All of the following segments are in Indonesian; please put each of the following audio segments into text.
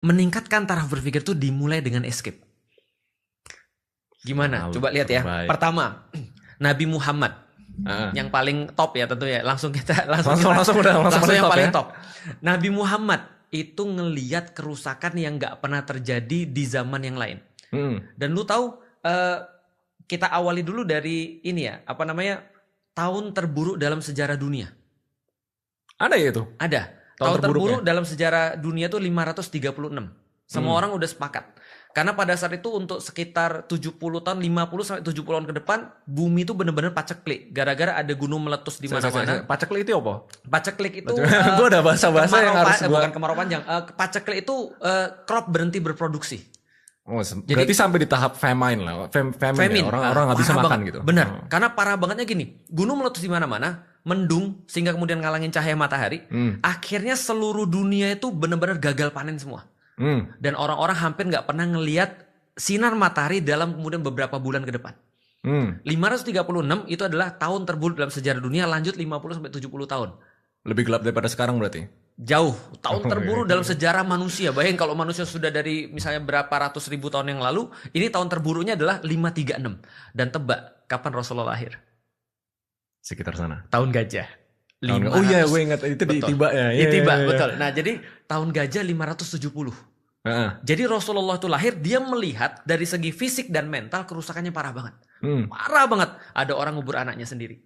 meningkatkan taraf berpikir itu dimulai dengan escape. Gimana? Coba lihat ya. Terbaik. Pertama, Nabi Muhammad. Yang paling top ya tentu ya. Langsung yang top paling ya. top. Nabi Muhammad itu ngeliat kerusakan yang nggak pernah terjadi di zaman yang lain. Dan lu tahu kita awali dulu dari ini ya, apa namanya? Tahun terburuk dalam sejarah dunia. Ada ya itu? Ada. Tahun terburuk dalam sejarah dunia itu 536. Semua orang udah sepakat. Karena pada saat itu untuk sekitar 70 tahun, 50 sampai 70 tahun ke depan, bumi itu benar-benar paceklik. Gara-gara ada gunung meletus di mana-mana. Paceklik itu apa? Paceklik itu gue ada bahasa-bahasa yang harus bukan kemarau panjang. Paceklik itu crop berhenti berproduksi. Oh, berarti sampai di tahap famine lah. Famine. Ya? Orang nggak bisa makan banget. gitu. Benar. Karena parah bangetnya gini, gunung meletus di mana-mana, mendung sehingga kemudian ngalangin cahaya matahari. Akhirnya seluruh dunia itu benar-benar gagal panen semua. Dan orang-orang hampir nggak pernah ngelihat sinar matahari dalam kemudian beberapa bulan ke depan. 536 itu adalah tahun terburuk dalam sejarah dunia, lanjut 50 sampai 70 tahun. Lebih gelap daripada sekarang berarti? Jauh. Tahun terburuk dalam sejarah manusia. Bayangin kalau manusia sudah dari misalnya berapa ratus ribu tahun yang lalu, ini tahun terburuknya adalah 536. Dan tebak kapan Rasulullah lahir? Sekitar sana. Tahun gajah. Oh iya, gue ingat itu di Tiba ya. Tiba, betul. Nah, jadi tahun gajah 570. Jadi Rasulullah itu lahir, dia melihat dari segi fisik dan mental kerusakannya parah banget. Parah banget. Ada orang ngubur anaknya sendiri.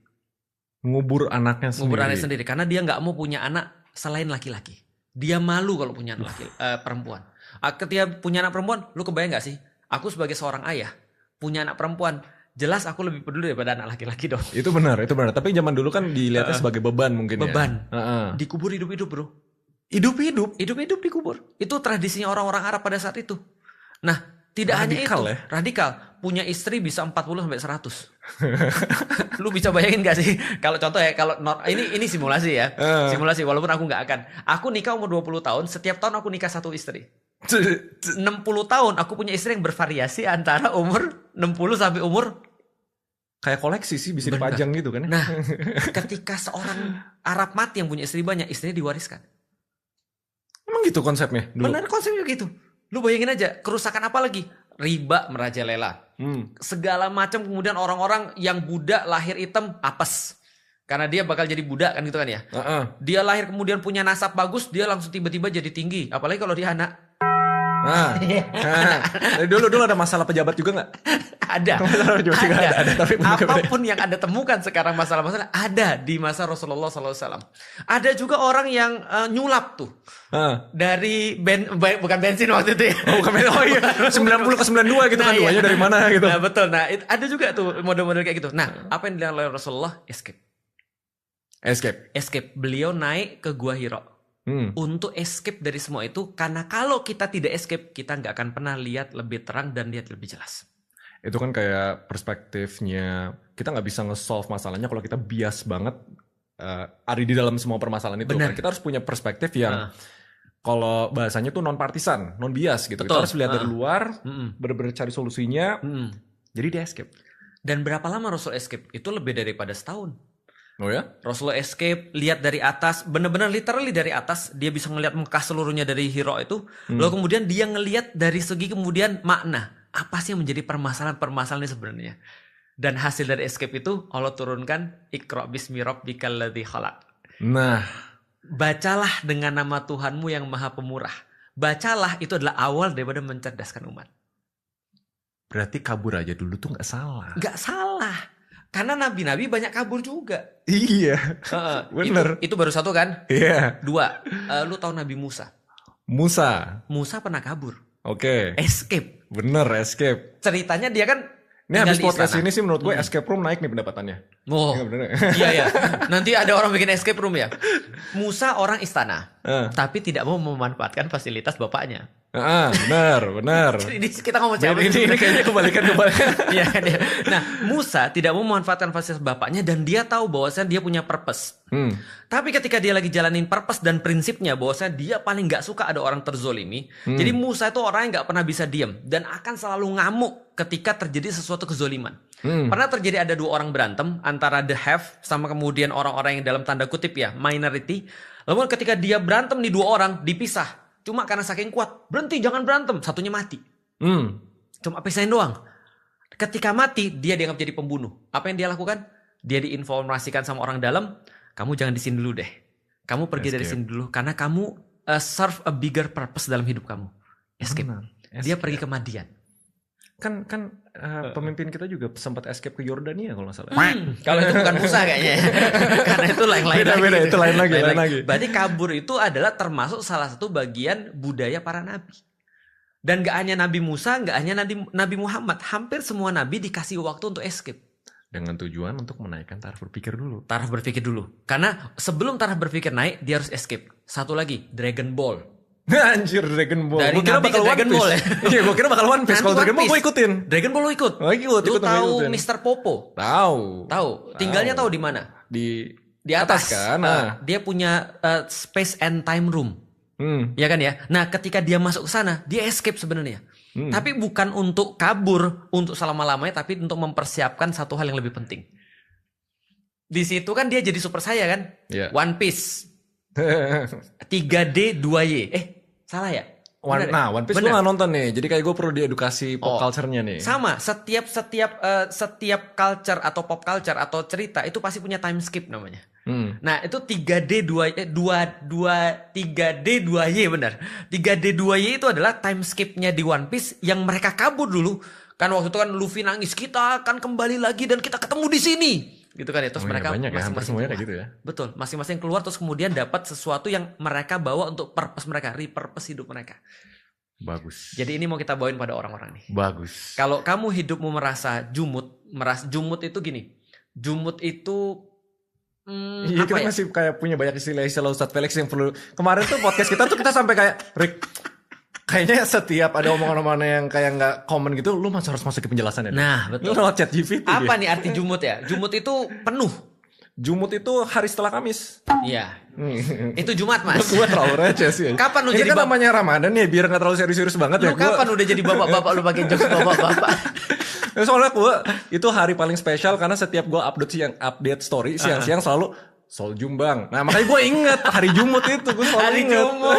Ngubur anaknya sendiri. Karena dia nggak mau punya anak selain laki-laki. Dia malu kalau punya anak perempuan. Ketika punya anak perempuan, lu kebayang nggak sih? Aku sebagai seorang ayah punya anak perempuan. Jelas aku lebih peduli daripada anak laki-laki dong. Itu benar. Tapi zaman dulu kan dilihatnya sebagai beban mungkin ya. Beban. Dikubur hidup-hidup bro. Hidup-hidup dikubur. Itu tradisinya orang-orang Arab pada saat itu. Nah, tidak hanya itu. Ya? Radikal. Punya istri bisa 40 sampai 100. Lu bisa bayangin gak sih? Kalau contoh ya, kalau ini simulasi ya. Simulasi walaupun aku gak akan. Aku nikah umur 20 tahun, setiap tahun aku nikah satu istri. 60 tahun aku punya istri yang bervariasi antara umur 60 sampai umur kayak koleksi sih, bisa dipajang gitu kan. Nah, ketika seorang Arab mati yang punya istri banyak, istrinya diwariskan. Emang gitu konsepnya dulu? Benar, konsepnya gitu. Lu bayangin aja, kerusakan apa lagi? Riba merajalela. Segala macam, kemudian orang-orang yang budak lahir hitam apes. Karena dia bakal jadi budak kan gitu kan ya. Dia lahir kemudian punya nasab bagus, dia langsung tiba-tiba jadi tinggi. Apalagi kalau dia anak. Dulu ada masalah pejabat juga nggak? Ada. Tapi apapun yang Anda temukan sekarang masalah-masalah ada di masa Rasulullah SAW. Ada juga orang yang nyulap tuh. Dari bukan bensin waktu itu ya. Bukan bensin. Oh iya. 90 ke 92 gitu kan. Duanya dari mana gitu. Nah betul. Nah ada juga tuh model-model kayak gitu. Nah apa yang dilakukan oleh Rasulullah? Escape. Beliau naik ke Gua Hira. Untuk escape dari semua itu. Karena kalau kita tidak escape, kita nggak akan pernah lihat lebih terang dan lihat lebih jelas. Itu kan kayak perspektifnya, kita nggak bisa nge-solve masalahnya kalau kita bias banget ada di dalam semua permasalahan itu. Kan kita harus punya perspektif yang kalau bahasanya tuh non-partisan, non-bias gitu. Betul. Kita harus lihat dari luar, benar-benar cari solusinya, jadi dia escape. Dan berapa lama Rasul escape? Itu lebih daripada setahun. Oh ya? Rasulullah escape, lihat dari atas, benar-benar literally dari atas, dia bisa ngelihat Mekah seluruhnya dari Hira itu. Lalu kemudian dia ngelihat dari segi kemudian makna, apa sih yang menjadi permasalahan sebenarnya. Dan hasil dari escape itu Allah turunkan Iqra bismi rabbikal ladzi khalaq. Nah, bacalah dengan nama Tuhanmu yang Maha Pemurah. Bacalah itu adalah awal daripada mencerdaskan umat. Berarti kabur aja dulu tuh nggak salah. Nggak salah. Karena nabi-nabi banyak kabur juga. Iya. Bener. Itu baru satu kan? Iya. Dua. Lu tahu Nabi Musa? Musa pernah kabur. Oke. Escape. Bener, escape. Ceritanya dia kan ini habis podcast ini sih menurut gue escape room naik nih pendapatannya. Oh. Iya. Nanti ada orang bikin escape room ya. Musa orang istana. Tapi tidak mau memanfaatkan fasilitas bapaknya. Benar. Ini kita ngomong siapa? Ini kayaknya kebalikan. Iya kan ya. Nah, Musa tidak mau memanfaatkan fasilitas bapaknya dan dia tahu bahwasanya dia punya purpose. Tapi ketika dia lagi jalanin purpose dan prinsipnya bahwasanya dia paling nggak suka ada orang terzolimi. Jadi Musa itu orang yang nggak pernah bisa diam dan akan selalu ngamuk ketika terjadi sesuatu kezoliman. Pernah terjadi ada dua orang berantem antara the have sama kemudian orang-orang yang dalam tanda kutip ya minority. Lalu ketika dia berantem nih dua orang dipisah. Cuma karena saking kuat, berhenti jangan berantem, satunya mati. Cuma pisahin doang. Ketika mati, dia dianggap jadi pembunuh. Apa yang dia lakukan? Dia diinformasikan sama orang dalam, kamu jangan di sini dulu deh. Kamu pergi dari sini dulu karena kamu serve a bigger purpose dalam hidup kamu. Escape. Dia pergi ke Madian. Kan pemimpin kita juga sempat escape ke Yordania kalau nggak salah. Kalau itu bukan Musa kayaknya. Karena itu lain-lain Beda, itu lain lagi. Berarti kabur itu adalah termasuk salah satu bagian budaya para nabi. Dan gak hanya Nabi Musa, gak hanya Nabi Muhammad. Hampir semua nabi dikasih waktu untuk escape. Dengan tujuan untuk menaikkan taraf berpikir dulu. Taraf berpikir dulu. Karena sebelum taraf berpikir naik, dia harus escape. Satu lagi, Dragon Ball. Anjir, Dragon Ball. Dari Gua kira Nabi bakal ke Dragon Ball ya. Iya, gue kira bakal One Piece. Kalau Dragon Ball gue ikutin. Dragon Ball lo ikut. Lu tahu Mr. Popo? Tahu. Tinggalnya tahu di mana? Di atas kan. Dia punya space and time room. Ya kan ya. Nah, ketika dia masuk ke sana, dia escape sebenarnya. Tapi bukan untuk kabur untuk selama-lamanya, tapi untuk mempersiapkan satu hal yang lebih penting. Di situ kan dia jadi super saya kan? Yeah. One Piece. 3D 2Y. Salah ya? One Piece gue gak nonton nih. Jadi kayak gue perlu diedukasi pop culture-nya nih. Sama, setiap culture atau pop culture atau cerita itu pasti punya time skip namanya. Nah, itu 3D 2Y benar. 3D 2Y itu adalah time skip-nya di One Piece yang mereka kabur dulu. Kan waktu itu kan Luffy nangis, kita akan kembali lagi dan kita ketemu di sini. Gitu kan ya. Terus mereka banyak masing-masing semuanya kayak gitu ya. Betul, masing-masing keluar terus kemudian dapat sesuatu yang mereka bawa untuk purpose mereka, repurpose hidup mereka. Bagus. Jadi ini mau kita bawain pada orang-orang nih. Bagus. Kalau kamu hidupmu merasa jumut itu gini. Jumut itu Iya, kita masih kayak punya banyak istilah Ustadz Felix yang perlu. Kemarin tuh podcast kita tuh kita sampai kayak Rick, kayaknya setiap ada omongan-omongan yang kayak nggak common gitu, lu harus masuk ke penjelasannya. Nah, betul. Lu lewat chat GPT. Apa nih arti jumut ya? Jumut itu penuh. Jumut itu hari setelah Kamis. Iya. Itu Jumat, Mas. Gue terlalu receh sih. Kapan lu ini jadi kan namanya Ramadan ya, biar nggak terlalu serius-serius banget lu ya. Kapan udah jadi bapak-bapak lu pakai jokes bapak-bapak? Soalnya gue itu hari paling spesial karena setiap gue update story siang-siang selalu Sol Jumbang. Nah makanya gue inget hari Jumut itu. Gue selalu hari inget. Jumut.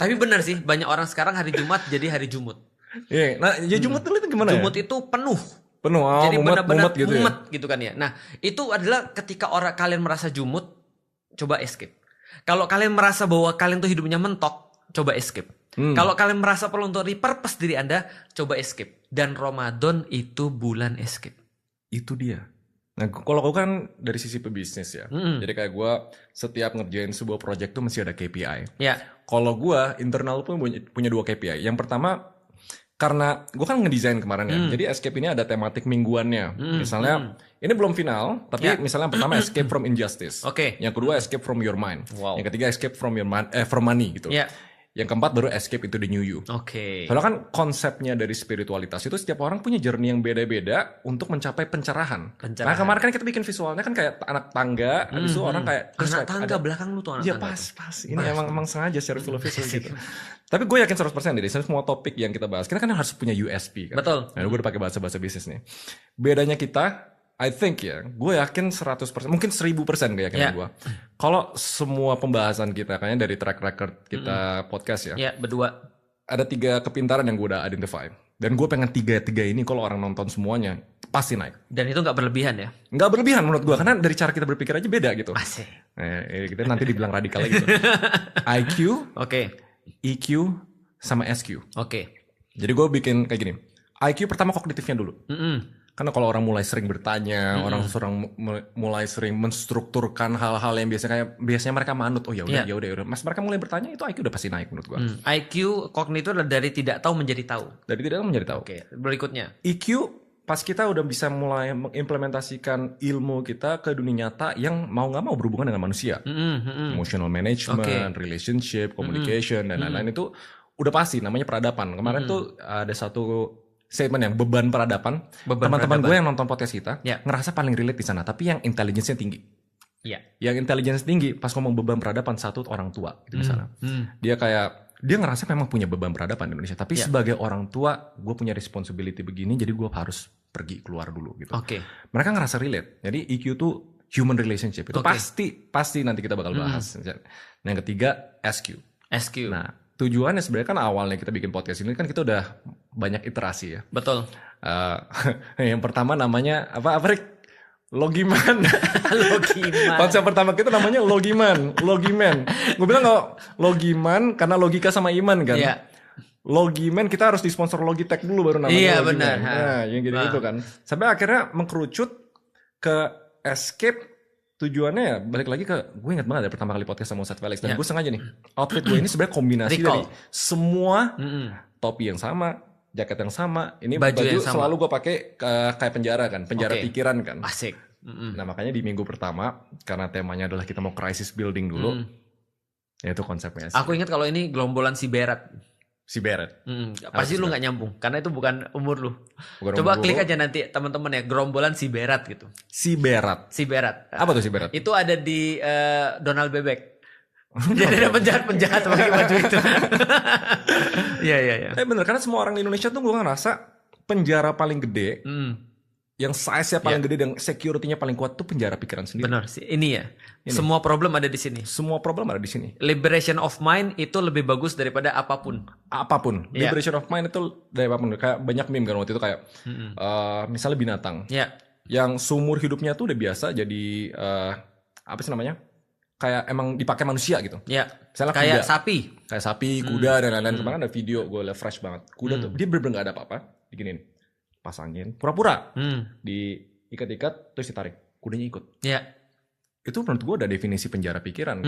Tapi benar sih, banyak orang sekarang hari Jumat jadi hari Jumut. Iya. Nah ya Jumut itu gimana Jumut ya? itu penuh. Jadi benar-benar gitu ya? gitu kan ya. Nah itu adalah ketika kalian merasa jumut, coba escape. Kalau kalian merasa bahwa kalian tuh hidupnya mentok, coba escape. Kalau kalian merasa perlu untuk repurpose diri Anda, coba escape. Dan Ramadan itu bulan escape. Itu dia. Nah kalau gue kan dari sisi pebisnis ya. Jadi kayak gue setiap ngerjain sebuah project tuh mesti ada KPI. Ya. Kalau gue internal pun punya 2 KPI. Yang pertama, karena gue kan ngedesain kemarin ya. Jadi escape ini ada tematik mingguannya. Misalnya ini belum final, tapi misalnya yang pertama escape from injustice. Yang kedua escape from your mind. Yang ketiga escape from from money gitu. Yang keempat baru escape into the new you. Soalnya kan konsepnya dari spiritualitas itu setiap orang punya journey yang beda-beda untuk mencapai pencerahan. Nah kemarin kan kita bikin visualnya kan kayak anak tangga, habis itu orang kayak anak tangga belakang lu tuh anak tangga. Iya pas. Ini emang sengaja share filosofis gitu. Tapi gue yakin 100% dari semua topik yang kita bahas, kita kan harus punya USP kan. Betul. Nah, gue udah pakai bahasa bisnis nih. Bedanya kita, I think ya, gue yakin 100%, mungkin 1000% keyakinan gue. Kalau semua pembahasan kita, kayaknya dari track record kita podcast ya. Iya, berdua. Ada 3 kepintaran yang gue udah identify. Dan gue pengen 3 ini kalau orang nonton semuanya, pasti naik. Dan itu gak berlebihan ya? Gak berlebihan menurut gue, karena dari cara kita berpikir aja beda gitu. Asik. Kita nanti dibilang radikal gitu. IQ, EQ, sama SQ. Jadi gue bikin kayak gini. IQ pertama kognitifnya dulu. Karena kalau orang mulai sering bertanya, orang mulai sering menstrukturkan hal-hal yang biasanya mereka manut. Oh ya udah. Mas mereka mulai bertanya itu IQ udah pasti naik menurut gua. IQ kognitif adalah dari tidak tahu menjadi tahu. Dari tidak tahu menjadi tahu. Berikutnya. EQ pas kita udah bisa mulai mengimplementasikan ilmu kita ke dunia nyata yang mau nggak mau berhubungan dengan manusia. Emotional management, relationship, communication dan lain-lain itu udah pasti namanya peradaban. Kemarin tuh ada satu statement yang beban peradaban. Teman-teman gue yang nonton podcast kita ngerasa paling relate di sana, tapi yang intelligence-nya tinggi. Yang intelligence tinggi pas ngomong beban peradaban satu orang tua gitu misalnya. Dia ngerasa memang punya beban peradaban di Indonesia, tapi sebagai orang tua gue punya responsibility begini, jadi gue harus pergi keluar dulu gitu. Mereka ngerasa relate. Jadi EQ tuh human relationship itu pasti nanti kita bakal bahas. Yang ketiga SQ. SQ. Nah, tujuannya sebenarnya kan awalnya kita bikin podcast ini kan kita udah banyak iterasi ya. Betul. Yang pertama namanya apa Rick? Logiman. Logiman. Konsep pertama kita namanya Logiman. Gue bilang nggak Logiman karena logika sama iman kan. Iya. Logiman kita harus disponsor Logitech dulu baru namanya Iya, Logiman. benar. Nah, yang gitu kan. Sampai akhirnya mengkerucut ke Escape. Tujuannya ya balik lagi ke, gue ingat banget ya pertama kali podcast sama Ustadz Felix. Dan gue sengaja nih, outfit gue ini sebenarnya kombinasi dari semua topi yang sama, jaket yang sama. Ini baju yang sama. Selalu gue pakai kayak penjara kan, penjara pikiran kan. Asik. Nah makanya di minggu pertama, karena temanya adalah kita mau crisis building dulu, ya itu konsepnya. Aku ingat kalau ini gerombolan si Berat. Si Beret. Pasti lu nggak nyambung karena itu bukan umur lu. Bukan Coba umur klik lu. aja nanti teman-teman ya, gerombolan si Berat gitu. Si Berat. Si Berat. Apa tuh si Berat? Itu ada di Donald Bebek. Jadi ada penjahat-penjahat pakai baju itu. Iya. Bener, karena semua orang di Indonesia tuh gue ngerasa penjara paling gede, yang size-nya paling gede dan security-nya paling kuat tuh penjara pikiran sendiri. Benar sih, ini ya. Semua problem ada di sini. Semua problem ada di sini. Liberation of mind itu lebih bagus daripada apapun. Apapun. Liberation of mind itu dari apapun. Kayak banyak meme kan waktu itu kayak misalnya binatang. Yang seumur hidupnya tuh udah biasa jadi apa sih namanya? Kayak emang dipakai manusia gitu. Misalnya kayak kuda. Kayak sapi, kuda dan lain-lain. Kemarin ada video gue liat fresh banget. Kuda tuh dia bener-bener gak ada apa-apa. Diginin. Pasangin. Pura-pura. Diikat-ikat terus ditarik. Kudanya ikut. Itu menurut gue ada definisi penjara pikiran.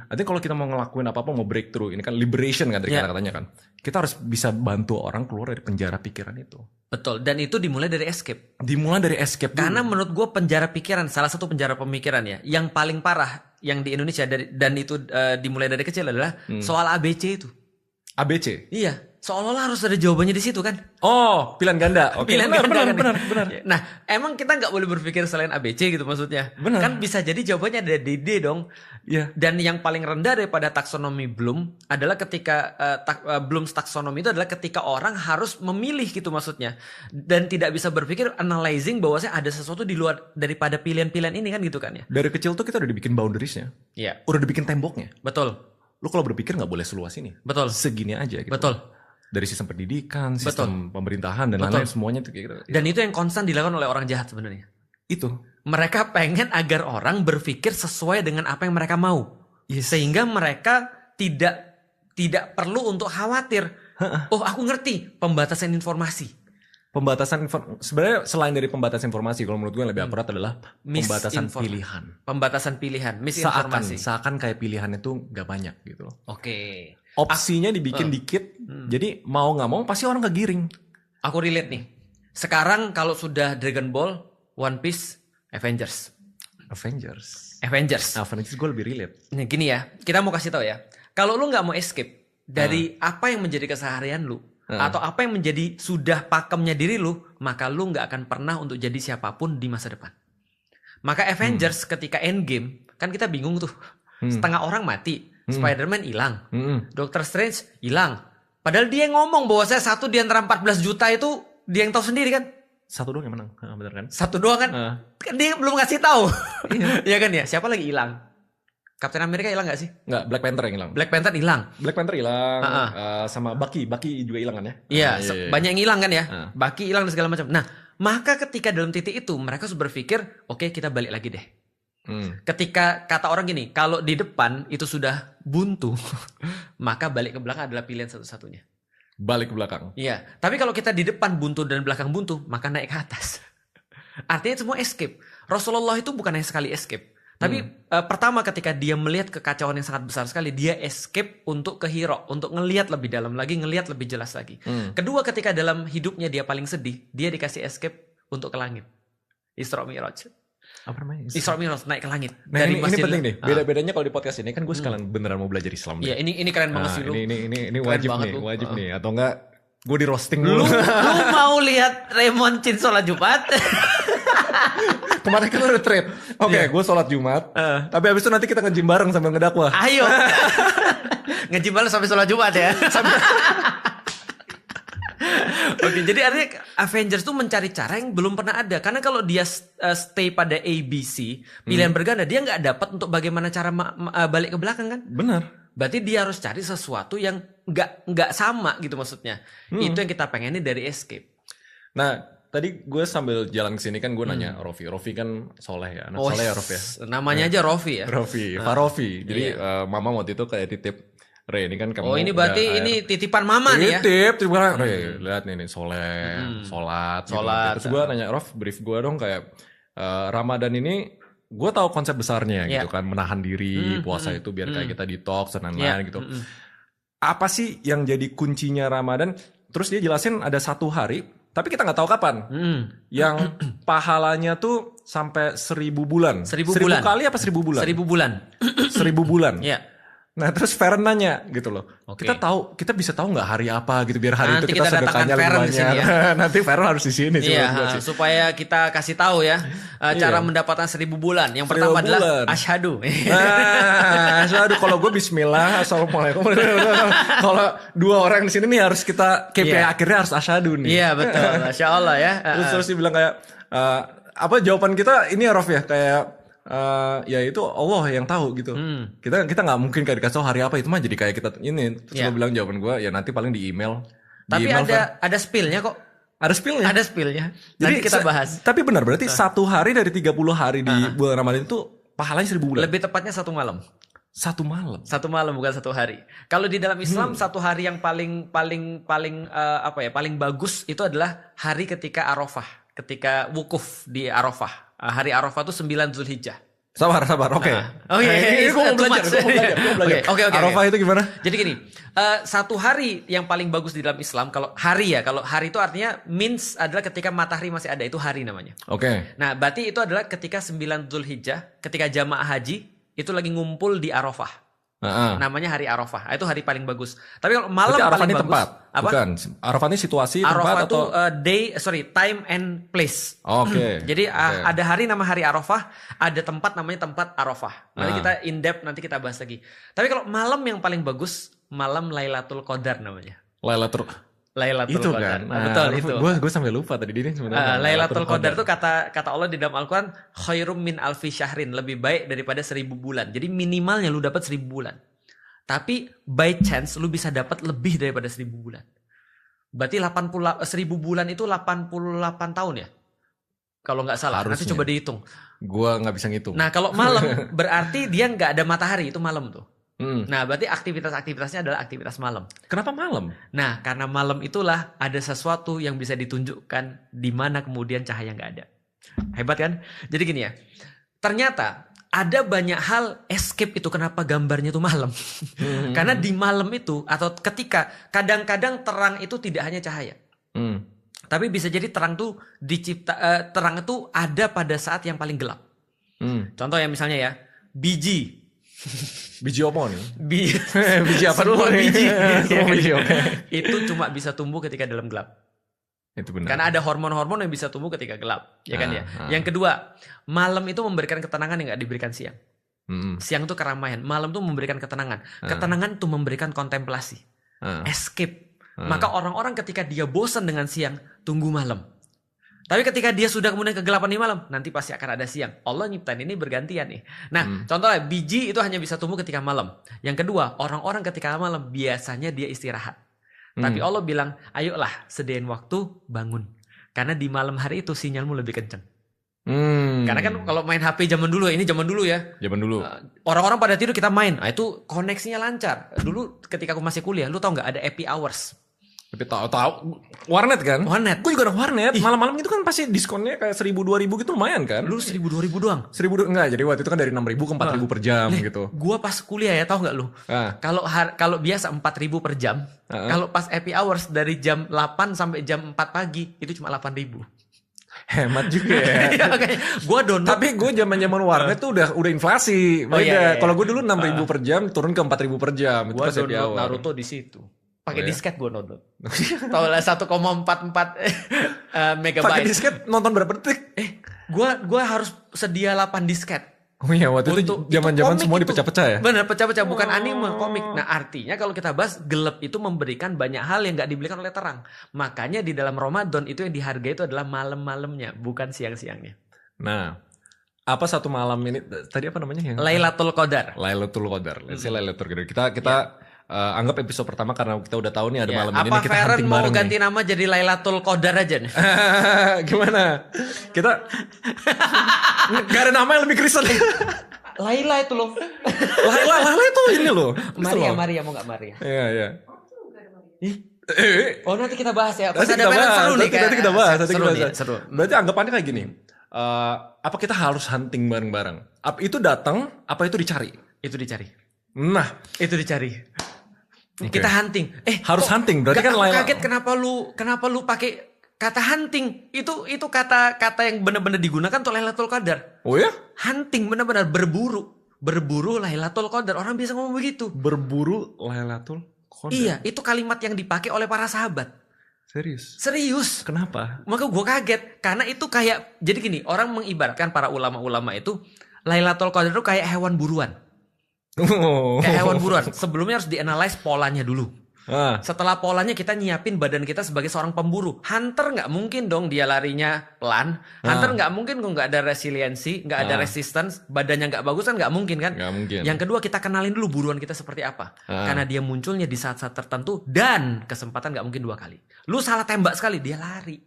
Artinya kalau kita mau ngelakuin apa-apa, mau breakthrough, ini kan liberation kan dari kata-katanya kan. Kita harus bisa bantu orang keluar dari penjara pikiran itu. Betul, dan itu dimulai dari escape. Dimulai dari escape dulu. Karena menurut gue penjara pikiran, salah satu penjara pemikiran ya, yang paling parah yang di Indonesia dan itu dimulai dari kecil adalah soal ABC itu. ABC? Iya, seolah-olah harus ada jawabannya di situ kan. Oh, pilihan ganda. Oke, benar. Nah, emang kita nggak boleh berpikir selain ABC gitu maksudnya. Benar. Kan bisa jadi jawabannya ada di D dong. Iya. Dan yang paling rendah daripada taksonomi Bloom adalah ketika Bloom's taksonomi itu adalah ketika orang harus memilih gitu maksudnya. Dan tidak bisa berpikir analyzing bahwasanya ada sesuatu di luar daripada pilihan-pilihan ini kan gitu kan ya. Dari kecil tuh kita udah dibikin boundariesnya. Iya. Udah dibikin temboknya. Betul. Lu kalau berpikir nggak boleh seluas ini. Betul. Segini aja gitu. Betul. Dari sistem pendidikan, sistem pemerintahan dan lain-lain semuanya tuh kayak gitu. Dan itu yang konstan dilakukan oleh orang jahat sebenarnya. Itu. Mereka pengen agar orang berpikir sesuai dengan apa yang mereka mau. Sehingga mereka tidak perlu untuk khawatir. Oh, aku ngerti pembatasan informasi. Sebenarnya selain dari pembatasan informasi, kalau menurut gue yang lebih akurat adalah pembatasan pilihan. Pembatasan pilihan, misinformasi. Seakan kayak pilihan itu nggak banyak gitu loh. Oke. Opsinya dibikin dikit, jadi mau nggak mau pasti orang kegiring. Aku relate nih. Sekarang kalau sudah Dragon Ball, One Piece, Avengers gue lebih relate. Nih gini ya, kita mau kasih tahu ya. Kalau lu nggak mau escape dari apa yang menjadi keseharian lu, atau apa yang menjadi sudah pakemnya diri lu, maka lu nggak akan pernah untuk jadi siapapun di masa depan. Maka Avengers ketika Endgame, kan kita bingung tuh. Setengah orang mati, Spider-Man hilang, Doctor Strange hilang. Padahal dia yang ngomong bahwa saya satu di antara 14 juta itu dia yang tahu sendiri kan. Satu doang yang menang, bener kan? Satu doang kan? Kan dia belum ngasih tahu. Iya kan ya? Siapa lagi hilang? Captain America hilang gak sih? Enggak, Black Panther yang hilang. Black Panther hilang. Sama Bucky juga hilang kan ya? Iya, banyak yang hilang kan ya? Bucky hilang dan segala macam. Nah, maka ketika dalam titik itu mereka sudah berpikir, oke, kita balik lagi deh. Ketika kata orang gini, kalau di depan itu sudah buntu, maka balik ke belakang adalah pilihan satu-satunya. Balik ke belakang. Iya, tapi kalau kita di depan buntu dan belakang buntu, maka naik ke atas. Artinya semua escape. Rasulullah itu bukan hanya sekali escape. Tapi pertama ketika dia melihat kekacauan yang sangat besar sekali, dia escape untuk ke Hira, untuk ngelihat lebih dalam lagi, ngelihat lebih jelas lagi. Kedua, ketika dalam hidupnya dia paling sedih, dia dikasih escape untuk ke langit. Isra Mi'raj. Apa namanya? Isra Mi'raj, naik ke langit. Nah, ini penting nih. Beda-bedanya kalau di podcast ini kan gue sekalian beneran mau belajar Islam. Iya, ini keren banget sih lu. Ini wajib nih. Atau enggak gue di roasting dulu. Lu mau lihat Raymond Chin sholat Jumat? Kemarin kita udah trade. Oke, gue sholat Jumat. Tapi abis itu nanti kita nge-gym bareng sambil ngedakwah. Ayo. Nge-gym bareng sampai sholat Jumat ya. Oke, jadi artinya Avengers tuh mencari cara yang belum pernah ada. Karena kalau dia stay pada ABC, pilihan berganda, dia nggak dapat untuk bagaimana cara balik ke belakang kan? Benar. Berarti dia harus cari sesuatu yang nggak sama gitu maksudnya. Itu yang kita pengen dari escape. Nah, tadi gue sambil jalan ke sini kan gue nanya Rofi. Rofi kan soleh ya, anak soleh ya Rofi ya. Namanya aja Rofi ya. Rofi, Pak Rofi. Jadi mama waktu itu kayak titip, Re ini kan kamu. Oh ini berarti ini titipan mama nih ya. Titip Re, lihat nih soleh, sholat. Gitu. Terus gue nanya Rof, brief gue dong kayak Ramadan ini gue tahu konsep besarnya gitu kan, menahan diri, puasa itu biar kayak kita detox dan lain-lain gitu. Apa sih yang jadi kuncinya Ramadan? Terus dia jelasin ada satu hari, tapi kita nggak tahu kapan. Yang pahalanya tuh sampai 1000 bulan. 1000 bulan. 1000 kali apa 1000 bulan? 1000 bulan. 1000 bulan. Iya. Nah terus Feren nanya gitu loh. Kita bisa tahu nggak hari apa gitu biar hari nanti itu kita sedekahnya lebih banyak. Ya. Nanti Feren harus di sini sih. Iya, supaya kita kasih tahu ya cara mendapatkan 1000 bulan. Yang pertama adalah asyhadu. Asyhadu kalau gue bismillah, assalamualaikum. Kalau 2 orang di sini nih harus kita KPI akhirnya harus asyhadu nih. Iya betul, Masya Allah ya. Terus dia bilang kayak apa jawaban kita ini ya Rof ya kayak ya itu Allah yang tahu gitu. Kita nggak mungkin kayak dikasih tahu hari apa itu mah jadi kayak kita ini. Terus gue bilang jawaban gue ya nanti paling di email. Tapi ada spillnya kok. Ada spillnya. Ada spillnya. Nanti kita bahas. Tapi benar berarti 1 hari dari 30 hari di bulan Ramadan itu pahalanya 1000 bulan. Lebih tepatnya 1 malam. 1 malam. 1 malam bukan 1 hari. Kalau di dalam Islam 1 hari yang paling paling bagus itu adalah hari ketika Arafah, ketika wukuf di Arafah. Hari Arafah itu 9 Zulhijjah. Sabar, oke. Ini gue mau belajar. Oke. Arafah itu gimana? Jadi gini, 1 hari yang paling bagus di dalam Islam, kalau hari itu artinya means adalah ketika matahari masih ada, itu hari namanya. Oke. Nah, berarti itu adalah ketika 9 Zulhijjah, ketika jamaah haji itu lagi ngumpul di Arafah. Namanya hari Arafah. Itu hari paling bagus. Tapi kalau malam Arafah paling ini bagus. tempat. Apa? Bukan. Arafah ini situasi, Arafah tempat atau time and place. Oke. Jadi ada hari nama hari Arafah, ada tempat namanya tempat Arafah. Nanti kita in depth nanti kita bahas lagi. Tapi kalau malam yang paling bagus, malam Lailatul Qadar namanya. Lailatul itu Qadar. kan. Betul itu. Gue sampai lupa tadi ini sebenarnya. Lailatul Qadar itu kata Allah di dalam Al-Qur'an khairum min alfi syahrin, lebih baik daripada 1000 bulan. Jadi minimalnya lu dapat 1000 bulan. Tapi by chance lu bisa dapat lebih daripada 1000 bulan. Berarti 1000 bulan itu 88 tahun ya? Kalau nggak salah. Harusnya. Nanti coba dihitung. Gua nggak bisa ngitung. Nah kalau malam berarti dia nggak ada matahari, itu malam tuh. Nah berarti aktivitasnya adalah aktivitas malam. Kenapa malam? Nah karena malam itulah ada sesuatu yang bisa ditunjukkan di mana kemudian cahaya nggak ada. Hebat kan? Jadi gini ya. Ternyata ada banyak hal escape itu kenapa gambarnya itu malam. Karena di malam itu atau ketika kadang-kadang terang itu tidak hanya cahaya. Tapi bisa jadi terang tuh terang itu ada pada saat yang paling gelap. Contoh ya misalnya ya, biji apa nih? Biji apa dulu? Biji. Okay. Itu cuma bisa tumbuh ketika dalam gelap. Itu benar. Karena ada hormon-hormon yang bisa tumbuh ketika gelap, ya kan ya. Yang kedua, malam itu memberikan ketenangan yang nggak diberikan siang. Siang itu keramaian, malam itu memberikan ketenangan. Ketenangan itu memberikan kontemplasi, escape. Maka orang-orang ketika dia bosan dengan siang, tunggu malam. Tapi ketika dia sudah kemudian kegelapan di malam, nanti pasti akan ada siang. Allah nyiptain ini bergantian nih. Nah, contohnya biji itu hanya bisa tumbuh ketika malam. Yang kedua, orang-orang ketika malam biasanya dia istirahat. Tapi Allah bilang, ayolah sediain waktu bangun. Karena di malam hari itu sinyalmu lebih kenceng. Karena kan kalau main HP zaman dulu ya, ini zaman dulu ya. Zaman dulu. Orang-orang pada tidur kita main. Nah itu koneksinya lancar. Dulu ketika aku masih kuliah, lu tau gak ada happy hours? Tapi tahu warnet kan? Warnet. Gue juga ada warnet. Malam-malam itu kan pasti diskonnya kayak 1000-2000 gitu lumayan kan? Lu 1000-2000 doang? 1000 enggak, jadi waktu itu kan dari 6.000 ke 4.000 per jam gitu. Gua pas kuliah ya tau gak lu? Kalau biasa 4.000 per jam, kalau pas happy hours dari jam 8 sampai jam 4 pagi itu cuma 8.000. Hemat juga ya. Gua download. Tapi gue zaman warnet tuh udah inflasi. Beda. Kalau gue dulu 6.000 per jam turun ke 4.000 per jam. Gua itu download Naruto di situ. Pakai disket gue nonton. Tahu lah 1,44 megabyte. Pakai disket nonton berapa detik? Gua harus sedia 8 disket. Oh iya, waktu itu zaman-zaman semua dipecah-pecah ya? Benar, pecah-pecah, bukan anime, komik. Nah, artinya kalau kita bahas gelap itu memberikan banyak hal yang gak diberikan oleh terang. Makanya di dalam Ramadan itu yang dihargai itu adalah malam-malamnya, bukan siang-siangnya. Nah, apa satu malam ini tadi apa namanya yang Lailatul Qadar. Lailatul Qadar. Lailatul Qadar. Kita anggap episode pertama karena kita udah tahu nih ada malam ini Apa kita Feren hunting mau bareng ganti nih. nama jadi Lailatul Qadar aja nih? Gimana? Kita gak ada nama yang lebih Kristen. Laila itu loh. Laila itu ini loh. Maria mau nggak Maria? Iya. Oh nanti kita bahas ya. Pas Nanti ada Feren seru nih. Nanti kita bahas. Seru. Berarti anggapannya kayak gini. Apa kita harus hunting bareng-bareng? Apa itu datang? Apa itu dicari? Itu dicari. Nah, Itu dicari. Kita hunting. harus hunting. Berarti kan Laila. Kaget kenapa lu pakai kata hunting? Itu kata yang benar-benar digunakan untuk Lailatul Qadar. Oh ya? Hunting benar-benar berburu Lailatul Qadar. Orang biasa ngomong begitu. Berburu Lailatul Qadar. Iya, itu kalimat yang dipakai oleh para sahabat. Serius. Kenapa? Maka gue kaget karena itu kayak jadi gini, orang mengibaratkan para ulama-ulama itu Lailatul Qadar itu kayak hewan buruan. Kayak hewan buruan. Sebelumnya harus dianalisis polanya dulu. Setelah polanya kita nyiapin badan kita sebagai seorang pemburu. Hunter nggak mungkin dong dia larinya pelan. Hunter nggak mungkin kok nggak ada resiliensi, nggak ada resistance, badannya nggak bagus kan nggak mungkin kan? Nggak mungkin. Yang kedua kita kenalin dulu buruan kita seperti apa. Karena dia munculnya di saat-saat tertentu dan kesempatan nggak mungkin 2 kali. Lu salah tembak sekali dia lari.